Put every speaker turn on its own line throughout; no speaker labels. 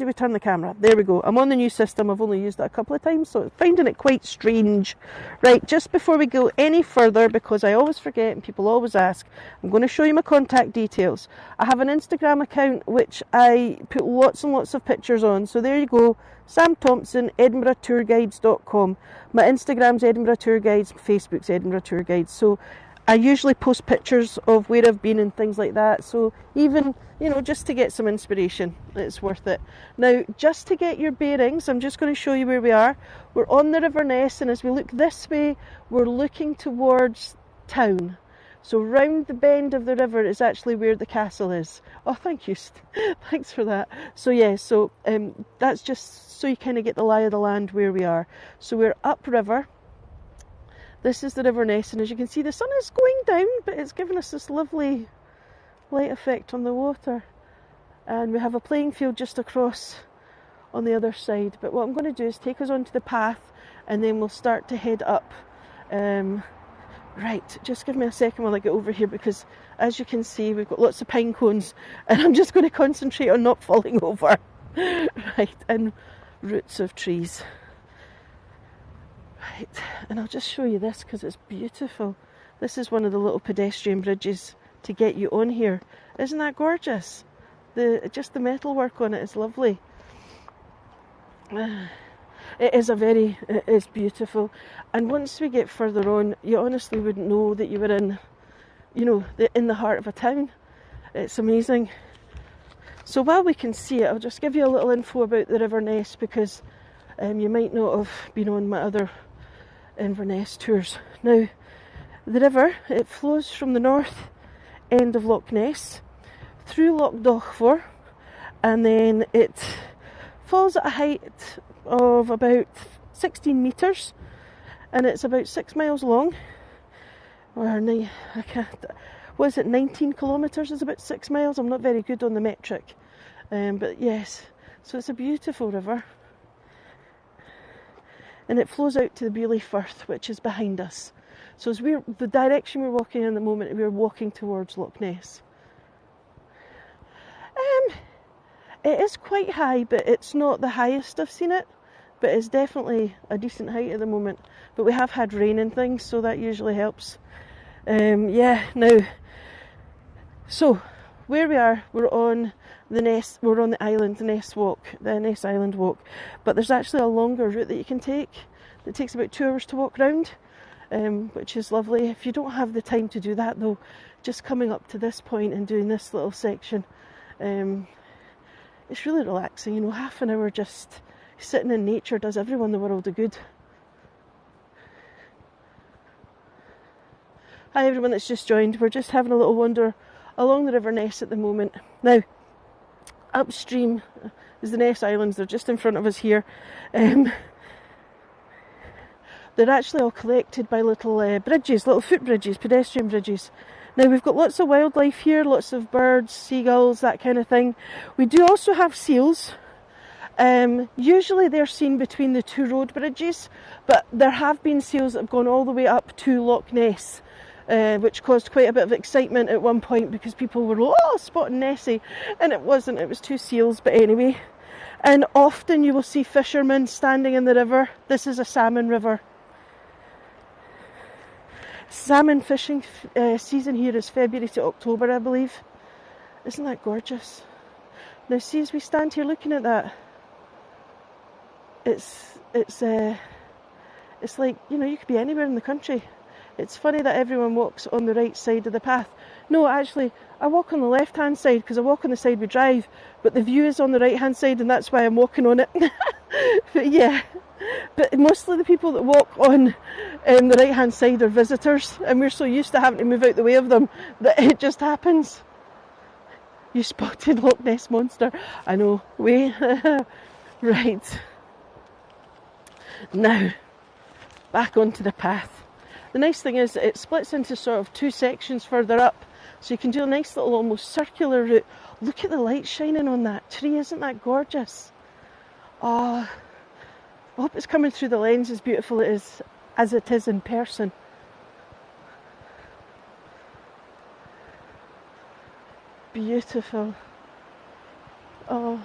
do we turn the camera? There we go. I'm on the new system. I've only used it a couple of times, so finding it quite strange. Right, just before we go any further, because I always forget and people always ask, I'm going to show you my contact details. I have an Instagram account which I put lots and lots of pictures on. So there you go, Sam Thompson, EdinburghTourGuides.com. My Instagram's Edinburgh Tour Guides, Facebook's Edinburgh Tour Guides. So I usually post pictures of where I've been and things like that. So even, just to get some inspiration, it's worth it. Now, just to get your bearings, I'm just going to show you where we are. We're on the River Ness, and as we look this way, we're looking towards town. So round the bend of the river is actually where the castle is. Oh, thank you. Thanks for that. So yeah, that's just so you kind of get the lie of the land where we are. So we're upriver. This is the River Ness, and as you can see, the sun is going down, but it's giving us this lovely light effect on the water. And we have a playing field just across on the other side. But what I'm going to do is take us onto the path, and then we'll start to head up. Right, just give me a second while I get over here, because as you can see, we've got lots of pine cones, and I'm just going to concentrate on not falling over. Right, and roots of trees. Right, and I'll just show you this because it's beautiful. This is one of the little pedestrian bridges to get you on here. Isn't that gorgeous? Just the metalwork on it is lovely. It is beautiful. And once we get further on, you honestly wouldn't know that you were in, in the heart of a town. It's amazing. So while we can see it, I'll just give you a little info about the River Ness, because you might not have been on my other Inverness tours. Now, the river, it flows from the north end of Loch Ness through Loch Dochfor, and then it falls at a height of about 16 metres, and it's about 6 miles long, or 19 kilometres is about 6 miles. I'm not very good on the metric, but yes, so it's a beautiful river. And it flows out to the Beauly Firth, which is behind us. So as the direction we're walking in at the moment, we're walking towards Loch Ness. It is quite high, but it's not the highest I've seen it. But it's definitely a decent height at the moment. But we have had rain and things, so that usually helps. So where we are, we're on the island, the Ness Island Walk. But there's actually a longer route that you can take. It takes about 2 hours to walk round, which is lovely. If you don't have the time to do that though, just coming up to this point and doing this little section, it's really relaxing. Half an hour just sitting in nature does everyone the world of good. Hi everyone that's just joined. We're just having a little wander along the River Ness at the moment. Now, upstream is the Ness Islands. They're just in front of us here. They're actually all collected by little bridges, little footbridges, pedestrian bridges. Now, we've got lots of wildlife here, lots of birds, seagulls, that kind of thing. We do also have seals. Usually they're seen between the two road bridges, but there have been seals that have gone all the way up to Loch Ness, which caused quite a bit of excitement at one point, because people were, spotting Nessie, and it wasn't, it was two seals, but anyway. And often you will see fishermen standing in the river. This is a salmon river. Salmon fishing season here is February to October, I believe. Isn't that gorgeous? Now see, as we stand here looking at that, it's like, you could be anywhere in the country. It's funny that everyone walks on the right side of the path. No, actually, I walk on the left-hand side because I walk on the side we drive, but the view is on the right-hand side, and that's why I'm walking on it. But yeah, but mostly the people that walk on the right-hand side are visitors, and we're so used to having to move out the way of them that it just happens. You spotted Loch Ness Monster. I know. Right. Now, back onto the path. The nice thing is it splits into sort of two sections further up, so you can do a nice little almost circular route. Look at the light shining on that tree, isn't that gorgeous? Oh, I hope it's coming through the lens as beautiful as it is in person. Beautiful. Oh,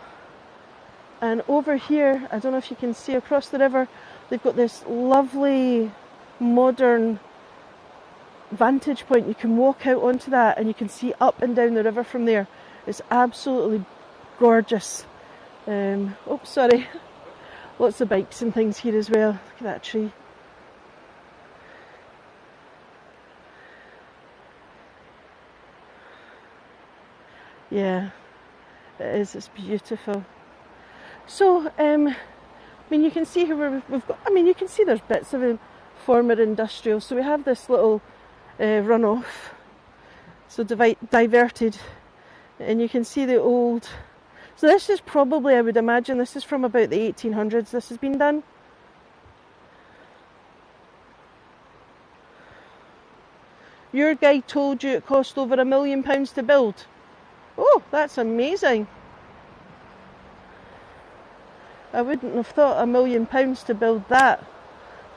And over here, I don't know if you can see across the river, they've got this lovely modern vantage point. You can walk out onto that and you can see up and down the river from there. It's absolutely gorgeous. Oh, sorry. Lots of bikes and things here as well. Look at that tree. Yeah, it is. It's beautiful. So, I mean, you can see here we've got. I mean, you can see there's bits of former industrial. So we have this little runoff. So diverted, and you can see the old. So this is probably, I would imagine, this is from about the 1800s. This has been done. Your guide told you it cost over £1 million to build. Oh, that's amazing. I wouldn't have thought £1 million to build that,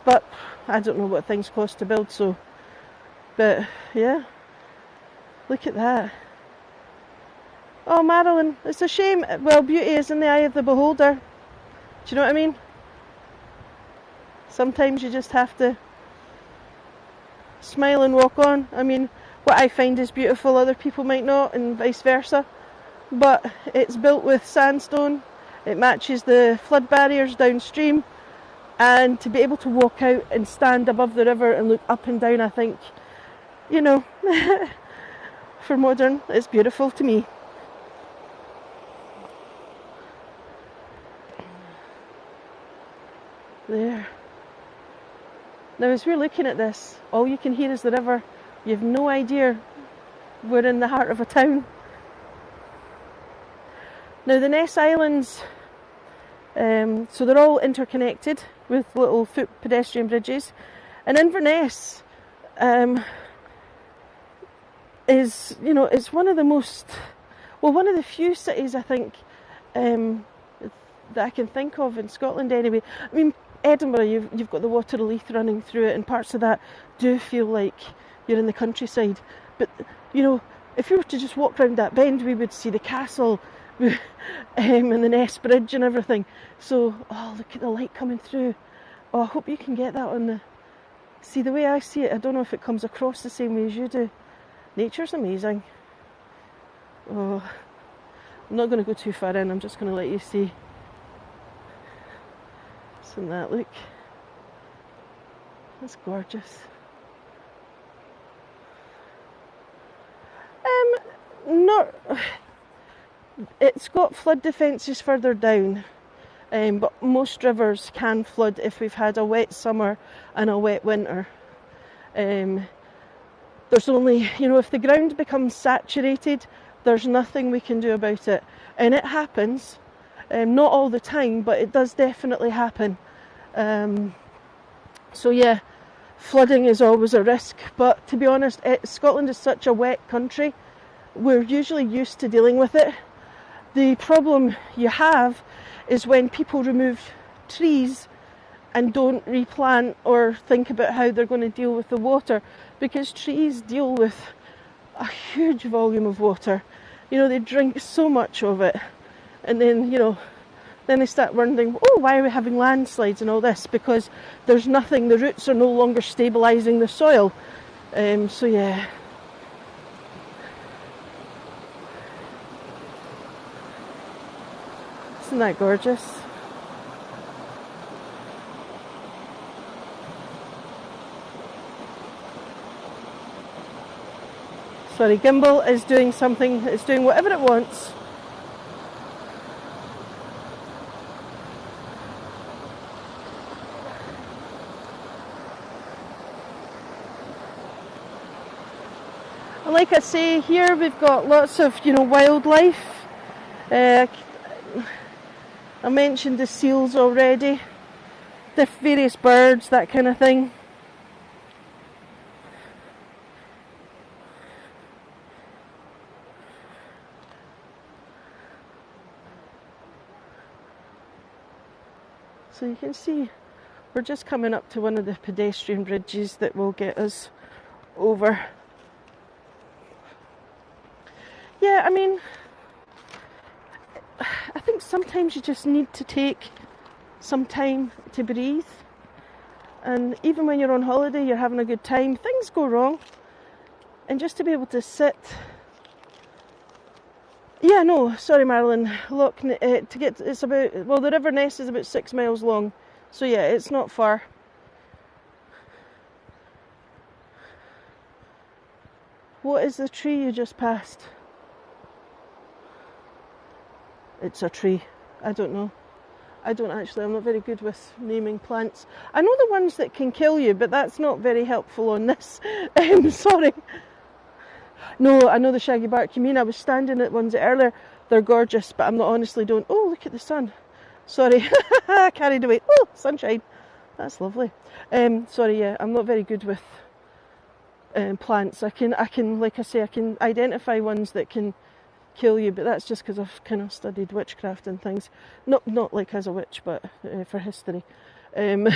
but I don't know what things cost to build, so, but yeah, look at that. Oh, Marilyn, it's a shame. Well, beauty is in the eye of the beholder. Do you know what I mean? Sometimes you just have to smile and walk on. I mean, what I find is beautiful, other people might not, and vice versa. But it's built with sandstone. It matches the flood barriers downstream, and to be able to walk out and stand above the river and look up and down, I think, you know, for modern, it's beautiful to me. There. Now as we're looking at this, all you can hear is the river. You have no idea we're in the heart of a town. Now the Ness Islands, so they're all interconnected with little foot pedestrian bridges, and Inverness is, you know, it's one of the most, well, one of the few cities I think that I can think of in Scotland anyway. I mean, Edinburgh, you've got the Water of Leith running through it, and parts of that do feel like you're in the countryside. But, you know, if you were to just walk round that bend, we would see the castle and the Ness Bridge and everything. So, oh, look at the light coming through. Oh, I hope you can get that on the... See, the way I see it, I don't know if it comes across the same way as you do. Nature's amazing. Oh, I'm not going to go too far in, I'm just going to let you see. Isn't that, look? That's gorgeous. Not... It's got flood defences further down, but most rivers can flood if we've had a wet summer and a wet winter. There's only, you know, if the ground becomes saturated, there's nothing we can do about it. And it happens, not all the time, but it does definitely happen. So yeah, flooding is always a risk, but to be honest, Scotland is such a wet country, we're usually used to dealing with it. The problem you have is when people remove trees and don't replant or think about how they're going to deal with the water, because trees deal with a huge volume of water. You know, they drink so much of it, and then, you know, then they start wondering, oh, why are we having landslides and all this? Because there's nothing, the roots are no longer stabilising the soil. So yeah. Isn't that gorgeous? Sorry, gimbal is doing something, it's doing whatever it wants. And like I say, here we've got lots of, you know, wildlife. I mentioned the seals already, the various birds, that kind of thing. So you can see we're just coming up to one of the pedestrian bridges that will get us over. Yeah, I mean, I think think sometimes you just need to take some time to breathe. And even when you're on holiday, you're having a good time, things go wrong. And just to be able to sit... Yeah, no, sorry Marilyn, look, to get, it's about, well, the River Ness is about 6 miles long. So yeah, it's not far. What is the tree you just passed? It's a tree. I don't know. I don't actually, I'm not very good with naming plants. I know the ones that can kill you, but that's not very helpful on this. Sorry. No, I know the shaggy bark you mean. I was standing at ones earlier. They're gorgeous, but I'm not honestly don't. Oh, look at the sun. Sorry, carried away. Oh, sunshine. That's lovely. Sorry, yeah, I'm not very good with plants. I can, like I say, I can identify ones that can kill you, but that's just because I've kind of studied witchcraft and things. Not like as a witch, but for history. Yeah,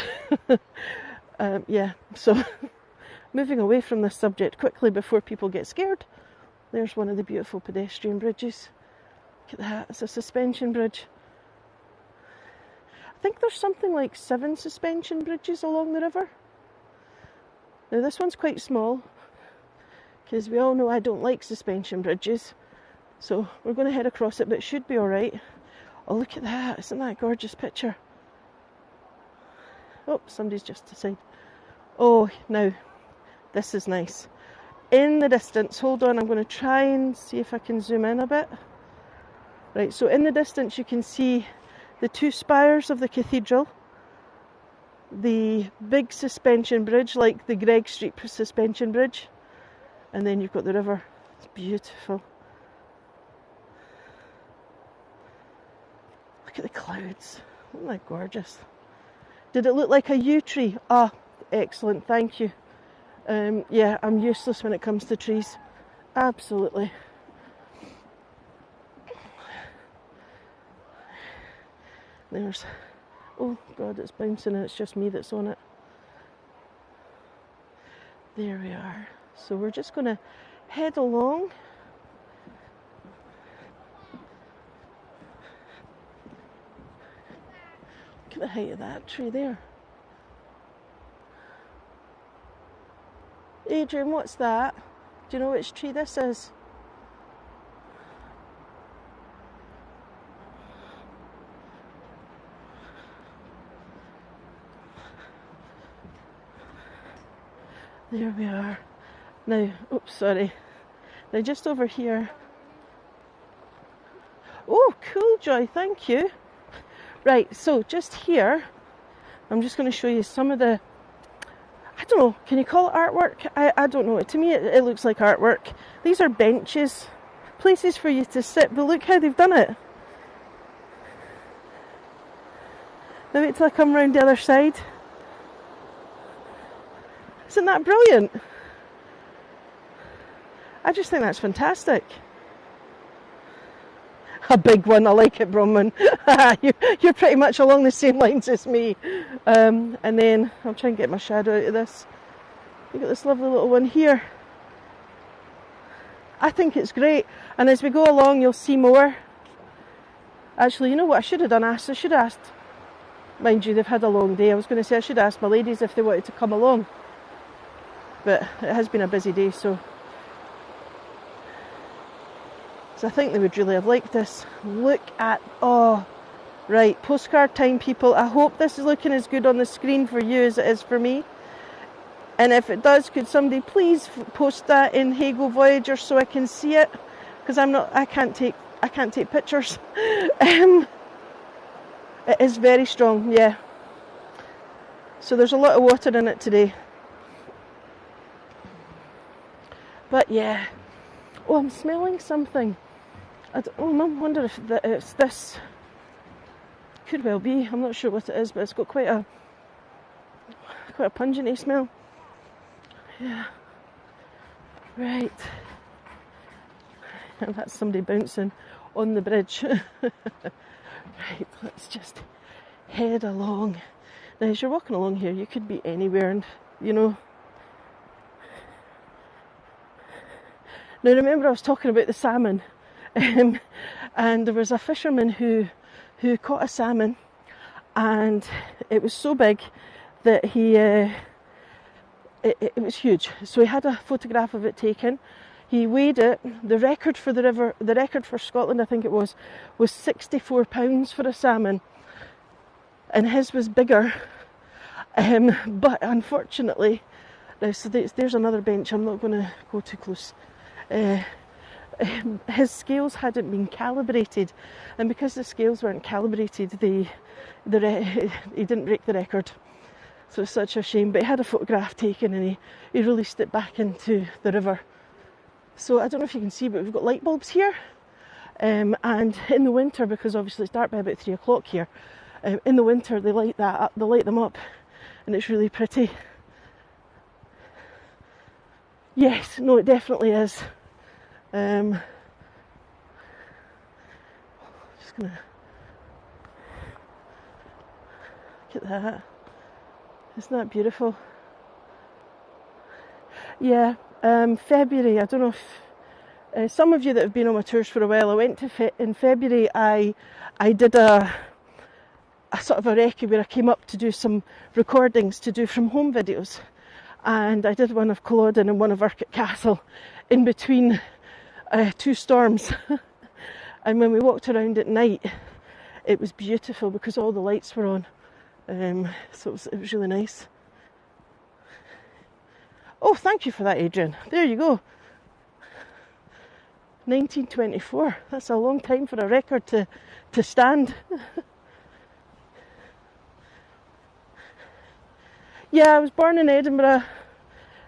so moving away from this subject quickly before people get scared. There's one of the beautiful pedestrian bridges. Look at that, it's a suspension bridge. I think there's something like 7 suspension bridges along the river. Now this one's quite small, because we all know I don't like suspension bridges. So we're going to head across it, but it should be alright. Oh, look at that, isn't that a gorgeous picture? Oh, somebody's just aside. Oh, now, this is nice. In the distance, hold on, I'm going to try and see if I can zoom in a bit. Right, so in the distance you can see the 2 spires of the cathedral, the big suspension bridge, like the Greg Street suspension bridge, and then you've got the river. It's beautiful. Look at the clouds. Isn't that gorgeous? Did it look like a yew tree? Ah, excellent, thank you. Yeah, I'm useless when it comes to trees. Absolutely. There's... Oh God, it's bouncing and it's just me that's on it. There we are. So we're just going to head along. Look at the height of that tree there. Adrian, what's that? Do you know which tree this is? There we are. Now, oops, sorry. Now just over here. Oh, cool, Joy, thank you. Right, so just here, I'm just going to show you some of the, I don't know, can you call it artwork? I don't know. To me, it looks like artwork. These are benches, places for you to sit, but look how they've done it. Now wait till I come round the other side. Isn't that brilliant? I just think that's fantastic. A big one, I like it, Bronwyn. You're pretty much along the same lines as me. And then I'll try and get my shadow out of this. Look at this lovely little one here. I think it's great. And as we go along, you'll see more. Actually, you know what I should have done? I should have asked. Mind you, they've had a long day. I was going to say I should ask my ladies if they wanted to come along. But it has been a busy day, so I think they would really have liked this. Look at, oh, right, postcard time, people. I hope this is looking as good on the screen for you as it is for me. And if it does, could somebody please post that in HeyGo Voyager so I can see it? Because I can't take pictures. It is very strong, yeah. So there's a lot of water in it today. But yeah. Oh, I'm smelling something. I wonder if it's this. Could well be. I'm not sure what it is, but it's got quite a pungent smell. Yeah. Right. And that's somebody bouncing on the bridge. Right, let's just head along. Now, as you're walking along here, you could be anywhere, and you know. Now remember I was talking about the salmon, and there was a fisherman who who caught a salmon, and it was so big that it was huge. So he had a photograph of it taken. He weighed it. The record for the record for Scotland, I think it was 64 pounds for a salmon, and his was bigger. But unfortunately, so there's another bench. I'm not going to go too close. His scales hadn't been calibrated, and because the scales weren't calibrated, he didn't break the record. So it's such a shame. But he had a photograph taken, and he released it back into the river. So I don't know if you can see, but we've got light bulbs here. And in the winter, because obviously it's dark by about 3 o'clock here, in the winter they light them up, and it's really pretty. Yes, no, it definitely is. Just gonna look at that. Isn't that beautiful? Yeah, February. I don't know if some of you that have been on my tours for a while. I went to in February. I did a sort of a recce where I came up to do some recordings to do from home videos, and I did one of Culloden and one of Urquhart Castle in between 2 storms. And when we walked around at night, it was beautiful because all the lights were on. So it was really nice. Oh, thank you for that, Adrian. There you go. 1924. That's a long time for a record to stand. Yeah, I was born in Edinburgh,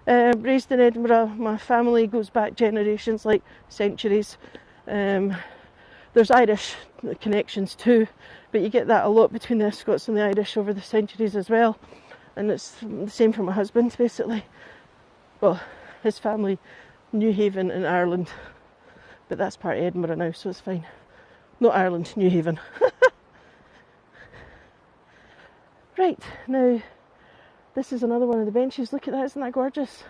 raised in Edinburgh. My family goes back generations, like centuries. There's Irish connections too, but you get that a lot between the Scots and the Irish over the centuries as well. And it's the same for my husband, basically. Well, his family, Newhaven in Ireland, but that's part of Edinburgh now, so it's fine. Not Ireland, Newhaven. Right, now this is another one of the benches. Look at that, isn't that gorgeous?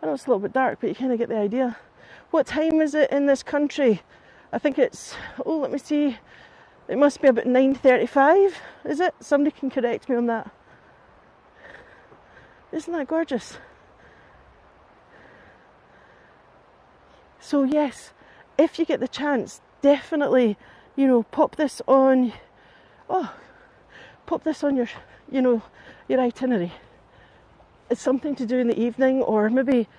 I know it's a little bit dark, but you kind of get the idea. What time is it in this country? I think it's, oh, let me see. It must be about 9:35, is it? Somebody can correct me on that. Isn't that gorgeous? So yes, if you get the chance, definitely, pop this on. Pop this on your, your itinerary. It's something to do in the evening or maybe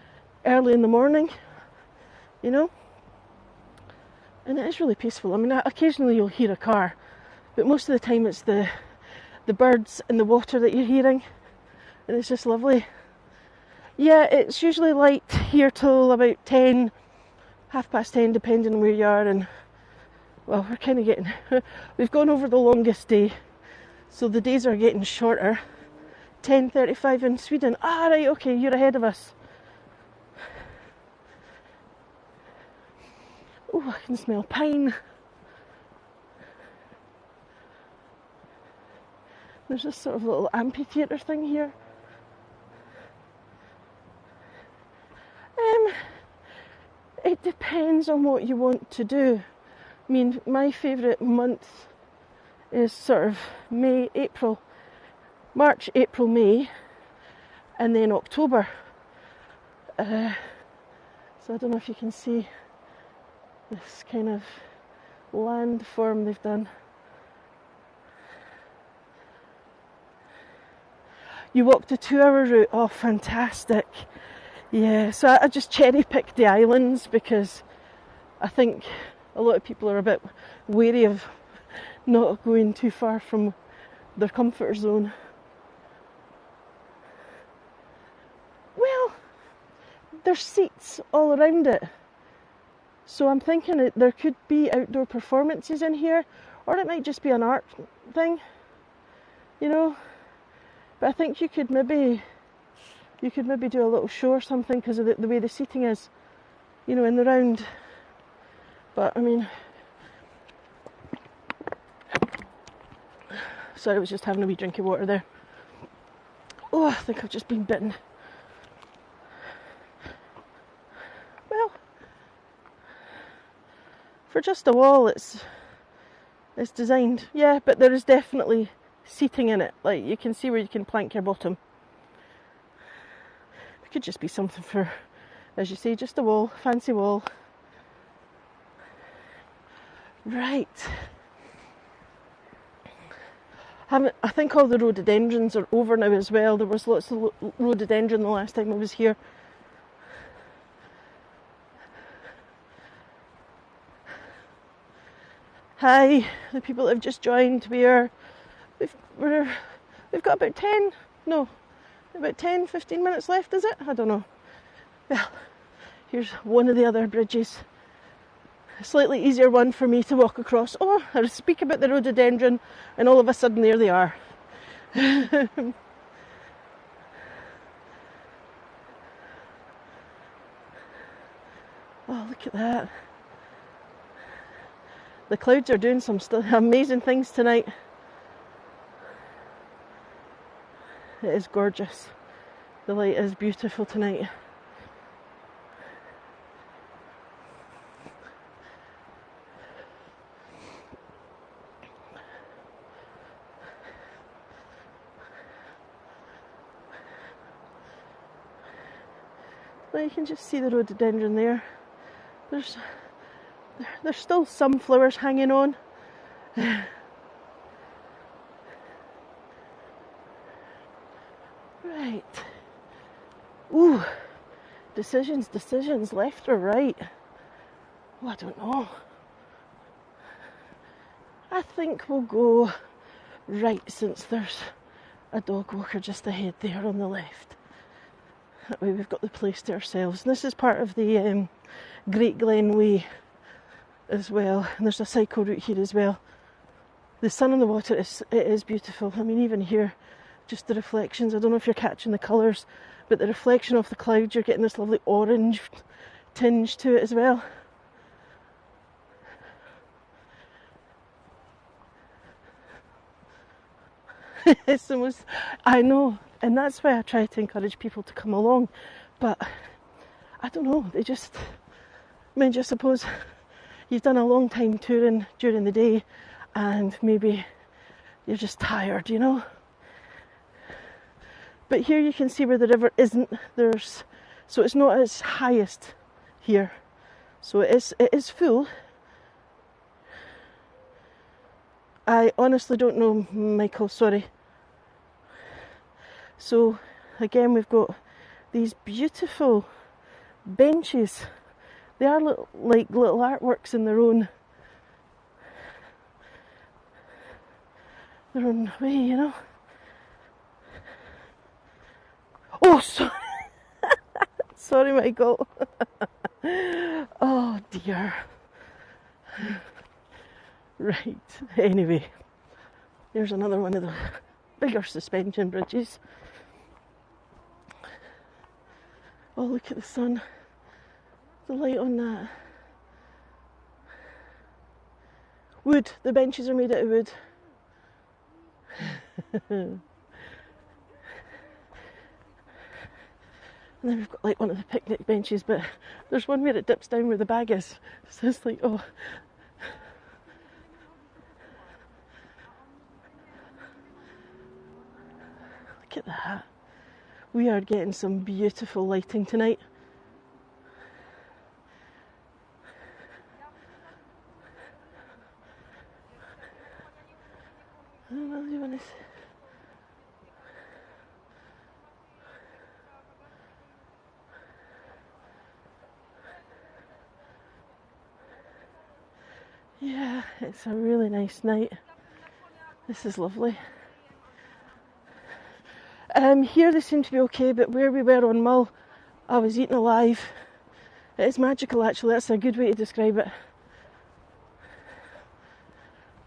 early in the morning, And it is really peaceful. I mean, occasionally you'll hear a car, but most of the time it's the birds and the water that you're hearing, and it's just lovely. Yeah, it's usually light here till about 10, 10:30, depending on where you are. And well, we're kind of we've gone over the longest day, so the days are getting shorter. 10:35 in Sweden. Ah, right, okay, you're ahead of us. Oh, I can smell pine. There's this sort of little amphitheatre thing here. It depends on what you want to do. I mean, my favourite month is sort of March, April, May, and then October. So I don't know if you can see this kind of landform they've done. You walked a 2-hour route. Oh, fantastic. Yeah, so I just cherry-picked the islands because I think a lot of people are a bit wary of not going too far from their comfort zone. Well, there's seats all around it. So I'm thinking that there could be outdoor performances in here, or it might just be an art thing, But I think you could maybe do a little show or something because of the way the seating is, in the round. But I mean, sorry, I was just having a wee drink of water there. Oh, I think I've just been bitten. Well, for just a wall, it's It's designed, yeah, but there is definitely seating in it. Like, you can see where you can plank your bottom. It could just be something for, as you say, just a wall, fancy wall. Right. I think all the rhododendrons are over now as well. There was lots of rhododendron the last time I was here. Hi, the people that have just joined. We've got about 10, 15 minutes left, is it? I don't know. Well, here's one of the other bridges. A slightly easier one for me to walk across. Oh, I speak about the rhododendron and all of a sudden there they are. Oh, look at that. The clouds are doing some amazing things tonight. It is gorgeous. The light is beautiful tonight. Well, you can just see the rhododendron there. There's still some flowers hanging on. Right. Ooh. Decisions, left or right? Oh, I don't know. I think we'll go right, since there's a dog walker just ahead there on the left. That way we've got the place to ourselves. And this is part of the Great Glen Way as well. And there's a cycle route here as well. The sun on the water it is beautiful. I mean, even here, just the reflections. I don't know if you're catching the colours, but the reflection of the clouds, you're getting this lovely orange tinge to it as well. It's the most, I know, and that's why I try to encourage people to come along. But I don't know, they just, I mean, just suppose you've done a long time touring during the day and maybe you're just tired, you know. But here you can see where the river isn't. So it's not its highest here. So it is full. I honestly don't know, Michael, sorry. So again, we've got these beautiful benches. They are like little artworks in their own way, you know. Oh, sorry. Sorry, Michael. Oh dear. Right, anyway, there's another one of the bigger suspension bridges. Oh, look at the sun, the light on that. Wood, the benches are made out of wood. And then we've got like one of the picnic benches, but there's one where it dips down where the bag is. So it's like, oh. Look at that. We are getting some beautiful lighting tonight. I don't know if you want to see. Yeah, it's a really nice night. This is lovely. Here they seem to be okay, but where we were on Mull, I was eaten alive. It is magical, actually. That's a good way to describe it.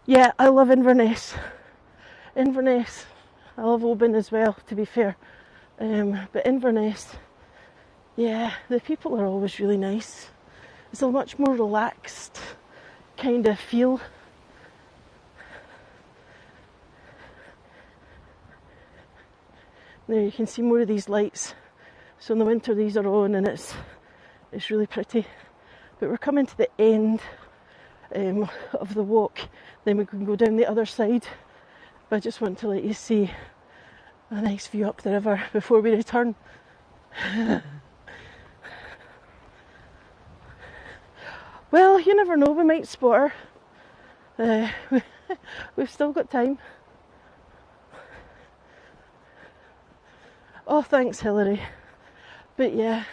Yeah, I love Inverness. Inverness. I love Oban as well, to be fair. But Inverness, yeah, the people are always really nice. It's a much more relaxed kind of feel. There you can see more of these lights. So in the winter these are on and it's really pretty. But we're coming to the end. of the walk, then we can go down the other side. But I just want to let you see a nice view up the river before we return. Well, you never know, we might spot her. We've still got time. Oh, thanks, Hilary. But yeah,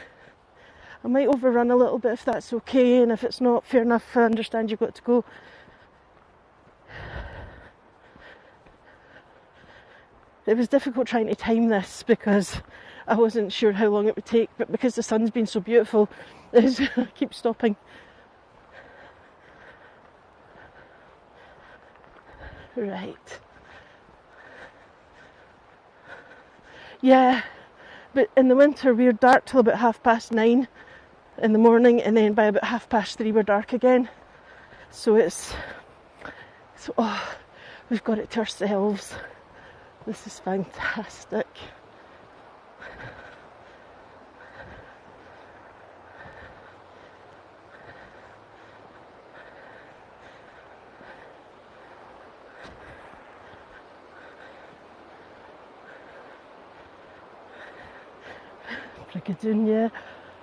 I might overrun a little bit if that's okay, and if it's not, fair enough, I understand you've got to go. It was difficult trying to time this because I wasn't sure how long it would take, but because the sun's been so beautiful, I keep stopping. Right. Yeah, but in the winter we're dark till about 9:30 in the morning, and then by about 3:30 we're dark again. So we've got it to ourselves. This is fantastic. Brigadoon, yeah.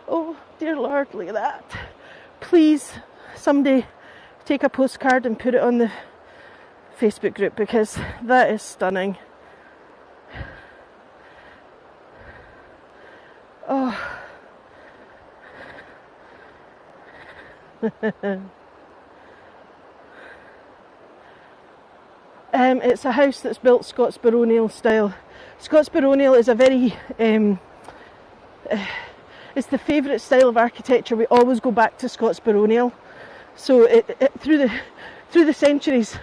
Oh dear Lord, look at that. Please, somebody take a postcard and put it on the Facebook group, because that is stunning. Oh. It's a house that's built Scots baronial style. Scots baronial is a very it's the favourite style of architecture. We always go back to Scots baronial. So through the centuries,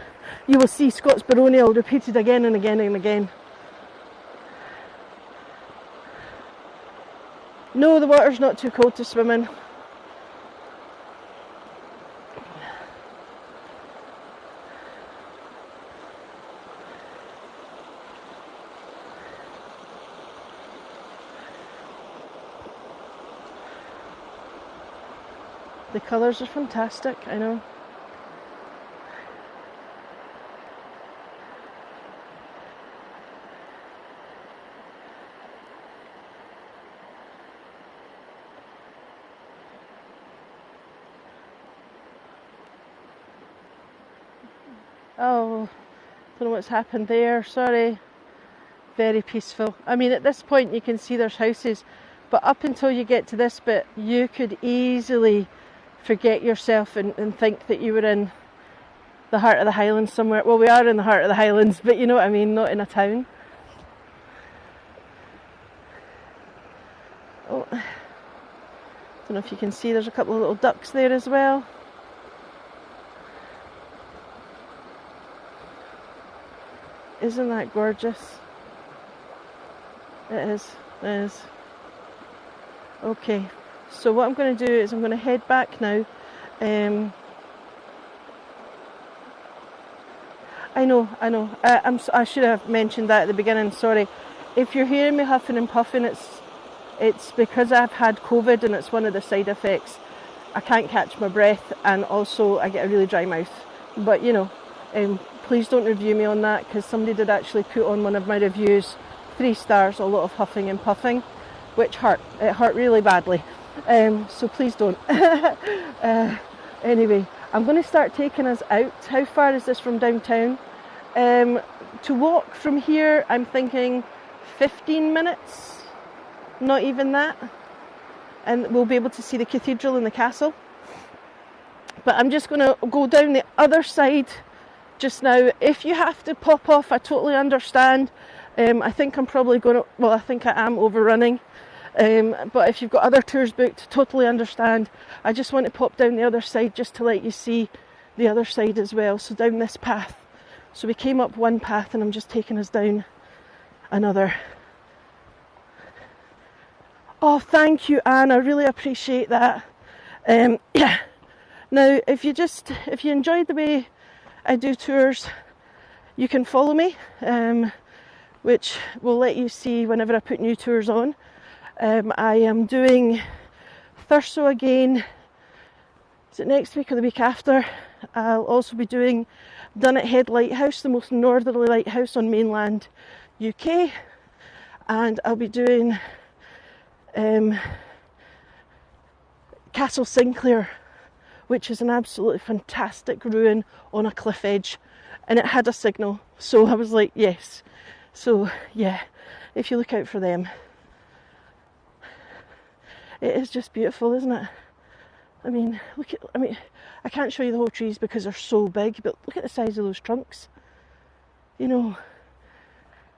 you will see Scots baronial repeated again and again and again. No, the water's not too cold to swim in. The colours are fantastic, I know. Oh, don't know what's happened there, sorry. Very peaceful. I mean, at this point you can see there's houses, but up until you get to this bit, you could easily forget yourself and think that you were in the heart of the Highlands somewhere. Well, we are in the heart of the Highlands, but you know what I mean, not in a town. Oh, don't know if you can see, there's a couple of little ducks there as well. Isn't that gorgeous? It is, it is. Okay, so what I'm going to do is I'm going to head back now. I know. I should have mentioned that at the beginning, sorry. If you're hearing me huffing and puffing, it's because I've had COVID, and it's one of the side effects. I can't catch my breath, and also I get a really dry mouth. But you know, please don't review me on that, because somebody did actually put on one of my reviews 3 stars, a lot of huffing and puffing, which hurt. It hurt really badly. So please don't. Anyway, I'm going to start taking us out. How far is this from downtown? To walk from here, I'm thinking 15 minutes, not even that. And we'll be able to see the cathedral and the castle. But I'm just going to go down the other side just now. If you have to pop off, I totally understand. I think I'm probably going to, well, I think I am overrunning. But if you've got other tours booked, totally understand. I just want to pop down the other side just to let you see the other side as well. So down this path. So we came up one path, and I'm just taking us down another. Oh, thank you, Anne. I really appreciate that. Yeah. Now, if you enjoyed the way I do tours, you can follow me, which will let you see whenever I put new tours on. I am doing Thurso again. Is it next week or the week after? I'll also be doing Dunnet Head Lighthouse, the most northerly lighthouse on mainland UK, and I'll be doing Castle Sinclair, which is an absolutely fantastic ruin on a cliff edge, and it had a signal, so I was like, yes. So yeah, if you look out for them. It is just beautiful, isn't it? I mean, I can't show you the whole trees because they're so big, but look at the size of those trunks. You know,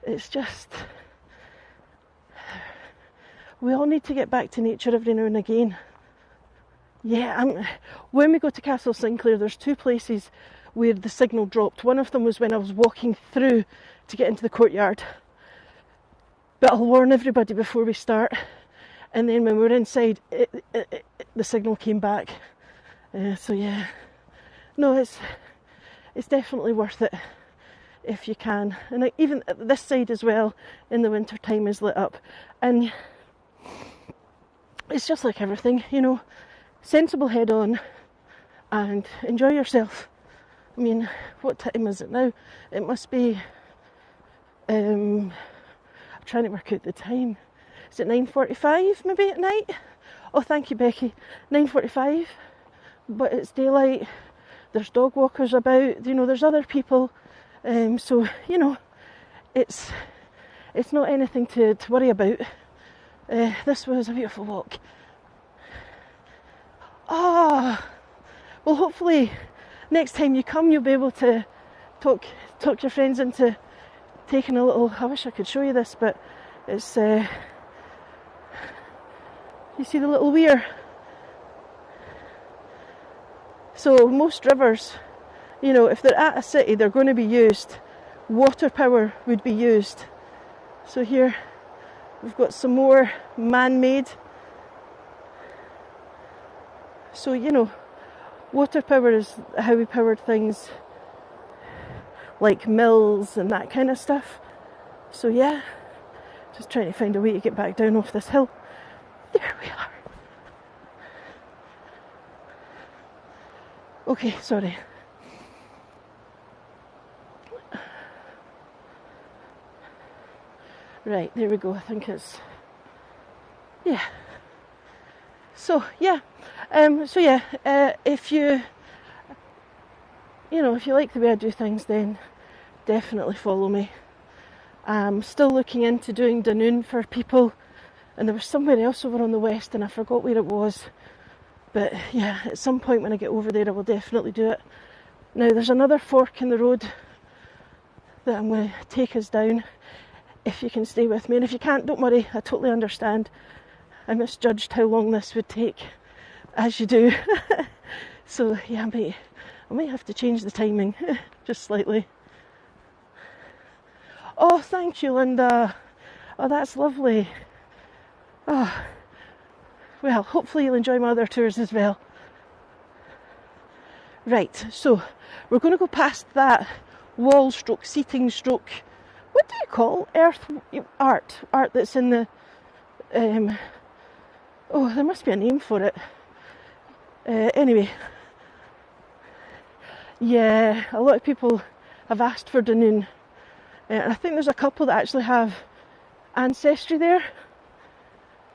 it's just, we all need to get back to nature every now and again. Yeah, when we go to Castle Sinclair, there's two places where the signal dropped. One of them was when I was walking through to get into the courtyard. But I'll warn everybody before we start. And then when we were inside, the signal came back. So yeah, no, it's definitely worth it if you can. And even this side as well, in the winter time, is lit up. And it's just like everything, you know, sensible head on and enjoy yourself. I mean, what time is it now? It must be, I'm trying to work out the time. Is it 9:45 maybe at night? Oh, thank you, Becky. 9:45, but it's daylight. There's dog walkers about, you know, there's other people. So, you know, it's not anything to worry about. This was a beautiful walk. Ah, well, hopefully next time you come, you'll be able to talk your friends into taking a little. I wish I could show you this, but it's. You see the little weir. So most rivers, you know, if they're at a city, they're going to be used. Water power would be used. So here we've got some more man-made. So, you know, water power is how we powered things like mills and that kind of stuff. So yeah, just trying to find a way to get back down off this hill. There we are. Okay, sorry. Right, there we go. I think it's, yeah. So yeah, if you like the way I do things, then definitely follow me. I'm still looking into doing Dunoon for people, and there was somewhere else over on the west, and I forgot where it was. But yeah, at some point when I get over there, I will definitely do it. Now, there's another fork in the road that I'm going to take us down, if you can stay with me. And if you can't, don't worry, I totally understand. I misjudged how long this would take, as you do. So yeah, I might have to change the timing, just slightly. Oh, thank you, Linda. Oh, that's lovely. Oh, well, hopefully you'll enjoy my other tours as well. Right, so we're going to go past that wall stroke, seating stroke, what do you call art that's in the, oh, there must be a name for it. Anyway, yeah, a lot of people have asked for Dunoon, and I think there's a couple that actually have ancestry there,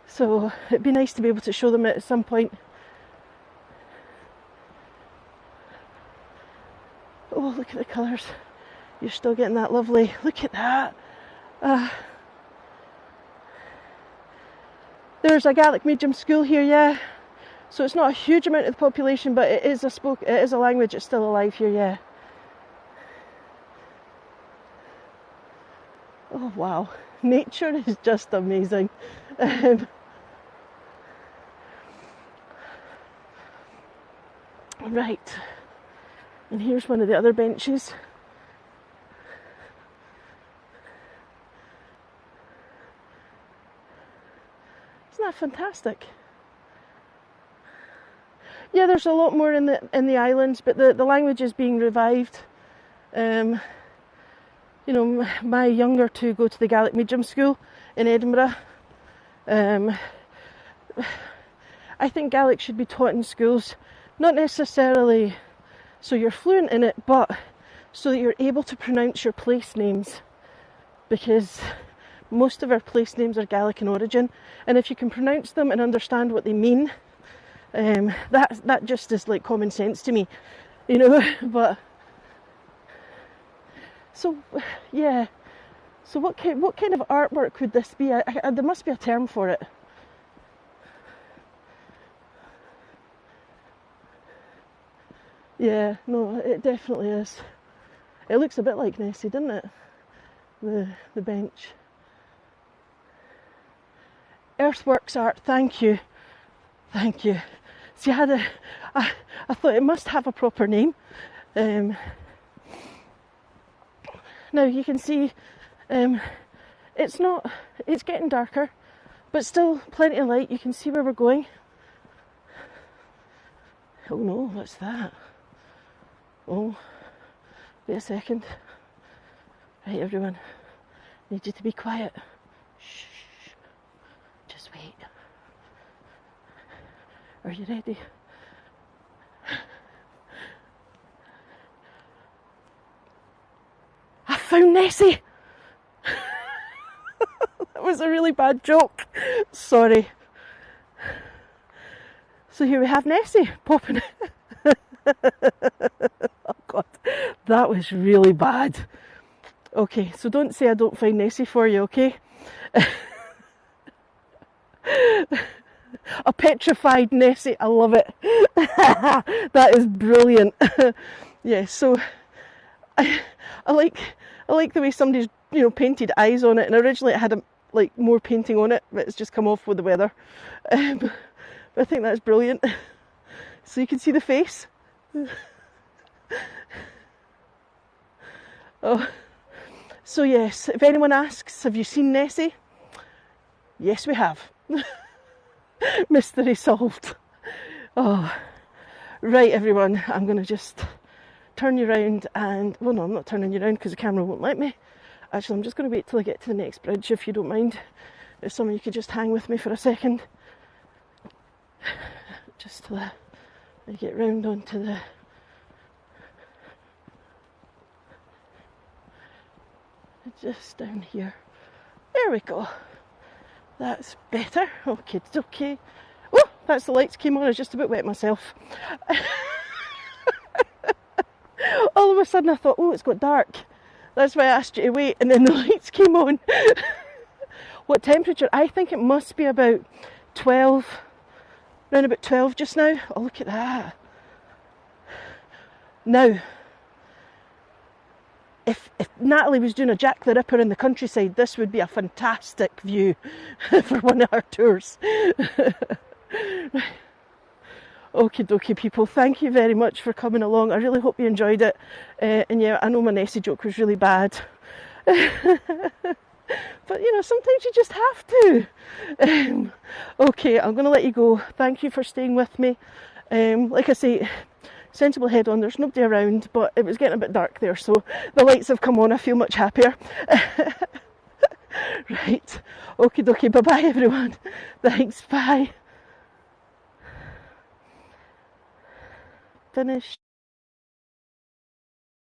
so it'd be nice to be able to show them it at some point. Oh, look at the colours. You're still getting that lovely, look at that. There's a Gaelic medium school here, yeah. So it's not a huge amount of the population, but it is a language that's still alive here, yeah. Oh wow, nature is just amazing. Right, and here's one of the other benches. Isn't that fantastic? Yeah, there's a lot more in the islands, but the language is being revived. You know, my younger two go to the Gaelic medium school in Edinburgh. I think Gaelic should be taught in schools, not necessarily so you're fluent in it, but so that you're able to pronounce your place names, because most of our place names are Gaelic in origin, and if you can pronounce them and understand what they mean, that just is like common sense to me, you know. But so yeah, so what kind of artwork would this be? There must be a term for it. Yeah, no, it definitely is. It looks a bit like Nessie, doesn't it? The bench. Earthworks art, thank you. Thank you. See, I thought it must have a proper name. Now you can see it's getting darker, but still plenty of light. You can see where we're going. Oh no, what's that? Oh, wait a second. Right, everyone, I need you to be quiet. Shh, just wait. Are you ready? I found Nessie! That was a really bad joke. Sorry. So here we have Nessie popping. Oh God, that was really bad. Okay, so don't say I don't find Nessie for you, okay? A petrified Nessie, I love it. That is brilliant. Yeah, so I like the way somebody's painted eyes on it, and originally it had more painting on it, but it's just come off with the weather. But I think that's brilliant. So you can see the face. Oh, so yes, if anyone asks, have you seen Nessie? Yes, we have. Mystery solved. Oh, right, everyone, I'm going to just turn you around and, well, no, I'm not turning you around because the camera won't let me. Actually, I'm just going to wait till I get to the next bridge, if you don't mind. If some of you could just hang with me for a second. Just till I get round onto the... just down here. There we go. That's better. Okay, it's okay. Oh, that's the lights came on. I was just about wet myself. All of a sudden I thought, oh, it's got dark. That's why I asked you to wait, and then the lights came on. What temperature? I think it must be about 12, around about 12 just now. Oh, look at that. Now, if Natalie was doing a Jack the Ripper in the countryside, this would be a fantastic view for one of our tours. Okie dokie, people, thank you very much for coming along. I really hope you enjoyed it. And yeah, I know my Nessie joke was really bad. But sometimes you just have to. Okay, I'm going to let you go. Thank you for staying with me. Like I say, sensible head on, there's nobody around, but it was getting a bit dark there, so the lights have come on. I feel much happier. Right, okie dokie, bye bye everyone. Thanks, bye. Finished.